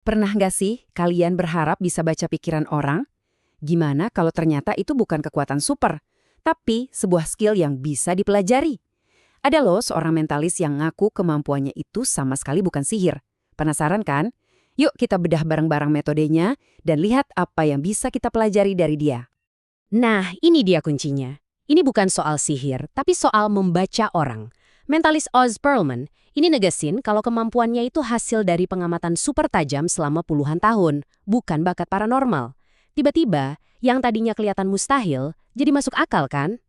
Pernah nggak sih kalian berharap bisa baca pikiran orang? Gimana kalau ternyata itu bukan kekuatan super, tapi sebuah skill yang bisa dipelajari? Ada loh seorang mentalis yang ngaku kemampuannya itu sama sekali bukan sihir. Penasaran kan? Yuk kita bedah bareng-bareng metodenya dan lihat apa yang bisa kita pelajari dari dia. Nah, ini dia kuncinya. Ini bukan soal sihir, tapi soal membaca orang. Mentalis Oz Pearlman ini negesin kalau kemampuannya itu hasil dari pengamatan super tajam selama puluhan tahun, bukan bakat paranormal. Tiba-tiba, yang tadinya kelihatan mustahil, jadi masuk akal kan?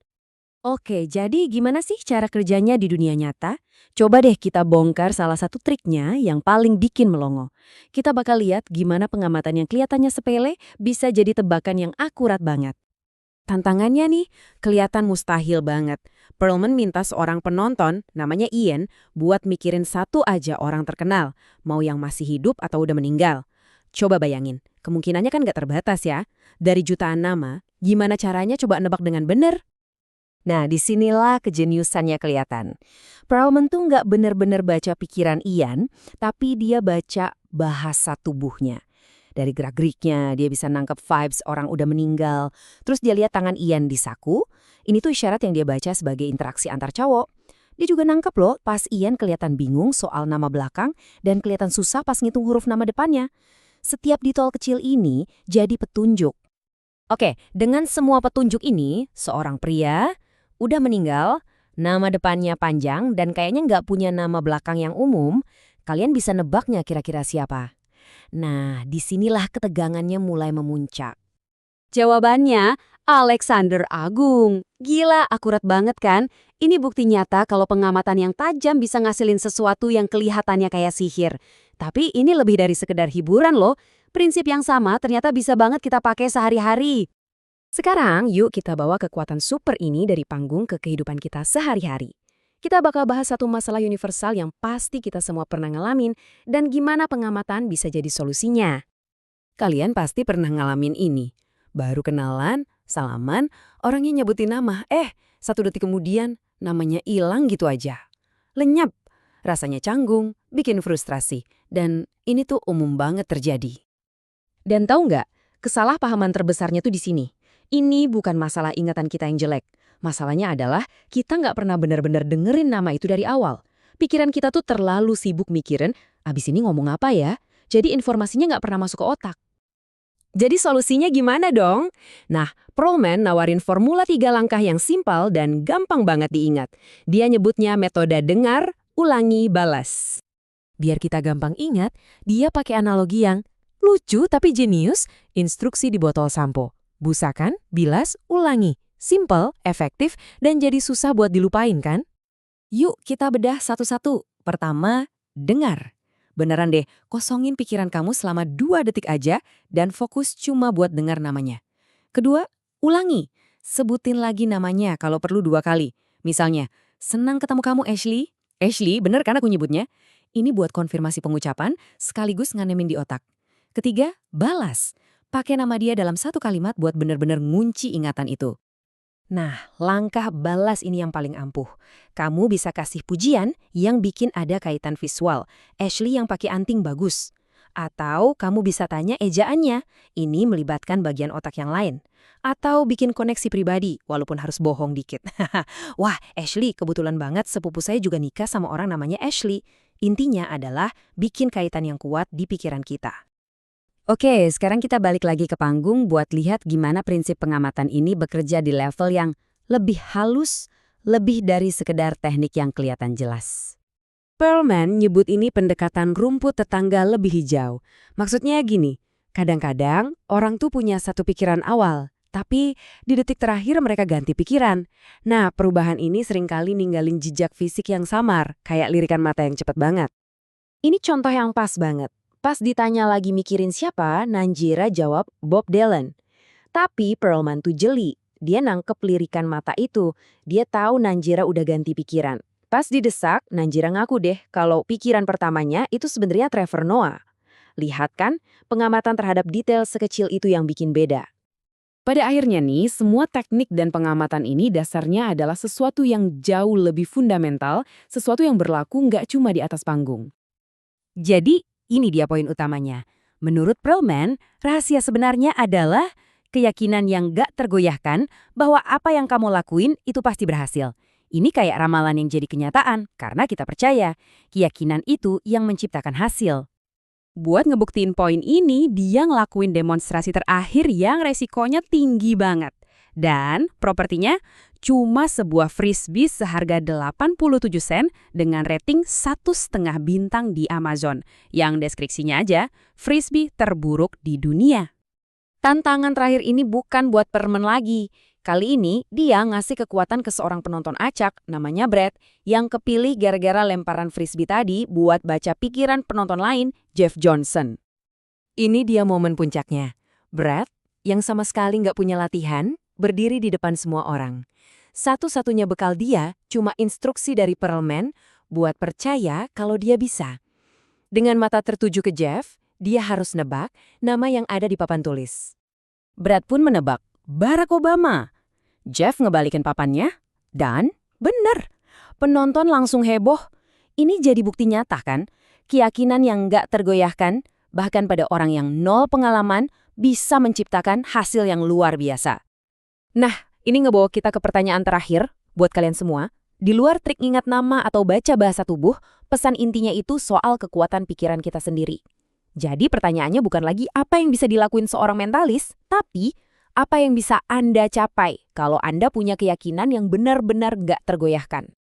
Oke, jadi gimana sih cara kerjanya di dunia nyata? Coba deh kita bongkar salah satu triknya yang paling bikin melongo. Kita bakal lihat gimana pengamatan yang kelihatannya sepele bisa jadi tebakan yang akurat banget. Tantangannya nih, kelihatan mustahil banget. Perlman minta seorang penonton, namanya Ian, buat mikirin satu aja orang terkenal, mau yang masih hidup atau udah meninggal. Coba bayangin, kemungkinannya kan gak terbatas ya. Dari jutaan nama, gimana caranya coba nebak dengan bener? Nah, disinilah kejeniusannya kelihatan. Perlman tuh nggak bener-bener baca pikiran Ian, tapi dia baca bahasa tubuhnya. Dari gerak-geriknya, dia bisa nangkep vibes orang udah meninggal. Terus dia lihat tangan Ian di saku, ini tuh isyarat yang dia baca sebagai interaksi antar cowok. Dia juga nangkep loh pas Ian kelihatan bingung soal nama belakang dan kelihatan susah pas ngitung huruf nama depannya. Setiap detail kecil ini jadi petunjuk. Oke, dengan semua petunjuk ini, seorang pria udah meninggal, nama depannya panjang, dan kayaknya nggak punya nama belakang yang umum, kalian bisa nebaknya kira-kira siapa. Nah, disinilah ketegangannya mulai memuncak. Jawabannya, Alexander Agung. Gila, akurat banget kan? Ini bukti nyata kalau pengamatan yang tajam bisa ngasilin sesuatu yang kelihatannya kayak sihir. Tapi ini lebih dari sekedar hiburan loh. Prinsip yang sama ternyata bisa banget kita pakai sehari-hari. Sekarang, yuk kita bawa kekuatan super ini dari panggung ke kehidupan kita sehari-hari. Kita bakal bahas satu masalah universal yang pasti kita semua pernah ngalamin dan gimana pengamatan bisa jadi solusinya. Kalian pasti pernah ngalamin ini. Baru kenalan, salaman, orangnya nyebutin nama, 1 detik kemudian namanya hilang gitu aja. Lenyap, rasanya canggung, bikin frustrasi, dan ini tuh umum banget terjadi. Dan tahu nggak, kesalahpahaman terbesarnya tuh di sini. Ini bukan masalah ingatan kita yang jelek. Masalahnya adalah kita nggak pernah benar-benar dengerin nama itu dari awal. Pikiran kita tuh terlalu sibuk mikirin, abis ini ngomong apa ya? Jadi informasinya nggak pernah masuk ke otak. Jadi solusinya gimana dong? Nah, Perlman nawarin formula 3 langkah yang simpel dan gampang banget diingat. Dia nyebutnya metode dengar, ulangi, balas. Biar kita gampang ingat, dia pakai analogi yang lucu tapi jenius, instruksi di botol sampo. Busakan, bilas, ulangi. Simple, efektif, dan jadi susah buat dilupain kan? Yuk kita bedah satu-satu. Pertama, dengar. Beneran deh, kosongin pikiran kamu selama 2 detik aja dan fokus cuma buat dengar namanya. Kedua, ulangi. Sebutin lagi namanya kalau perlu 2 kali. Misalnya, senang ketemu kamu Ashley. Ashley, bener kan aku nyebutnya? Ini buat konfirmasi pengucapan sekaligus nganemin di otak. Ketiga, balas. Pakai nama dia dalam 1 kalimat buat bener-bener ngunci ingatan itu. Nah, langkah balas ini yang paling ampuh. Kamu bisa kasih pujian yang bikin ada kaitan visual. Ashley yang pakai anting bagus. Atau kamu bisa tanya ejaannya. Ini melibatkan bagian otak yang lain. Atau bikin koneksi pribadi, walaupun harus bohong dikit. Wah, Ashley, kebetulan banget sepupu saya juga nikah sama orang namanya Ashley. Intinya adalah bikin kaitan yang kuat di pikiran kita. Oke, sekarang kita balik lagi ke panggung buat lihat gimana prinsip pengamatan ini bekerja di level yang lebih halus, lebih dari sekedar teknik yang kelihatan jelas. Perlman nyebut ini pendekatan rumput tetangga lebih hijau. Maksudnya gini, kadang-kadang orang tuh punya satu pikiran awal, tapi di detik terakhir mereka ganti pikiran. Nah, perubahan ini seringkali ninggalin jejak fisik yang samar, kayak lirikan mata yang cepat banget. Ini contoh yang pas banget. Pas ditanya lagi mikirin siapa, Nanjira jawab Bob Dylan. Tapi Perlman tuh jeli. Dia nangkep lirikan mata itu. Dia tahu Nanjira udah ganti pikiran. Pas didesak, Nanjira ngaku deh kalau pikiran pertamanya itu sebenarnya Trevor Noah. Lihat kan, pengamatan terhadap detail sekecil itu yang bikin beda. Pada akhirnya nih, semua teknik dan pengamatan ini dasarnya adalah sesuatu yang jauh lebih fundamental, sesuatu yang berlaku nggak cuma di atas panggung. Jadi, ini dia poin utamanya. Menurut Perlman, rahasia sebenarnya adalah keyakinan yang gak tergoyahkan bahwa apa yang kamu lakuin itu pasti berhasil. Ini kayak ramalan yang jadi kenyataan karena kita percaya keyakinan itu yang menciptakan hasil. Buat ngebuktiin poin ini, dia ngelakuin demonstrasi terakhir yang resikonya tinggi banget. Dan propertinya cuma sebuah frisbee seharga 87 sen dengan rating 1,5 bintang di Amazon. Yang deskripsinya aja, frisbee terburuk di dunia. Tantangan terakhir ini bukan buat Perlman lagi. Kali ini dia ngasih kekuatan ke seorang penonton acak namanya Brad yang kepilih gara-gara lemparan frisbee tadi buat baca pikiran penonton lain, Jeff Johnson. Ini dia momen puncaknya. Brad, yang sama sekali nggak punya latihan, berdiri di depan semua orang. Satu-satunya bekal dia cuma instruksi dari Perlman buat percaya kalau dia bisa. Dengan mata tertuju ke Jeff, dia harus nebak nama yang ada di papan tulis. Brad pun menebak, Barack Obama. Jeff ngebalikin papannya, dan bener. Penonton langsung heboh. Ini jadi bukti nyata kan? Keyakinan yang nggak tergoyahkan, bahkan pada orang yang nol pengalaman, bisa menciptakan hasil yang luar biasa. Nah, ini ngebawa kita ke pertanyaan terakhir buat kalian semua. Di luar trik ingat nama atau baca bahasa tubuh, pesan intinya itu soal kekuatan pikiran kita sendiri. Jadi pertanyaannya bukan lagi apa yang bisa dilakuin seorang mentalis, tapi apa yang bisa Anda capai kalau Anda punya keyakinan yang benar-benar nggak tergoyahkan.